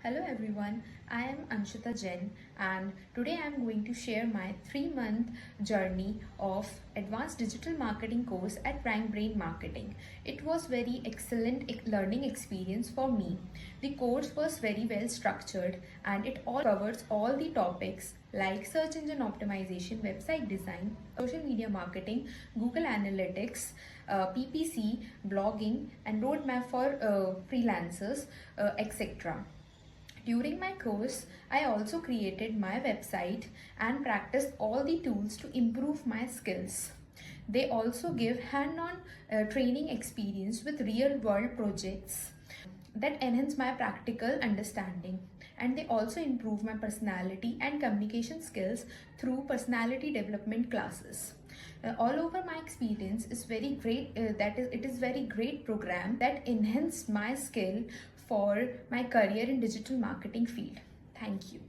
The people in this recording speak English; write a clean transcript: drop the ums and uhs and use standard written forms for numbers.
Hello everyone, I am Anshita Jain and today I am going to share my 3-month journey of advanced digital marketing course at Rank Brain Marketing. It was very excellent learning experience for me. The course was very well structured and it all covers all the topics like search engine optimization, website design, social media marketing, Google Analytics, PPC, blogging and roadmap for freelancers, etc. During my course, I also created my website and practiced all the tools to improve my skills. They also give hand-on training experience with real-world projects that enhance my practical understanding, and they also improve my personality and communication skills through personality development classes. All over my experience is very great. It is very great program that enhanced my skill for my career in digital marketing field. Thank you.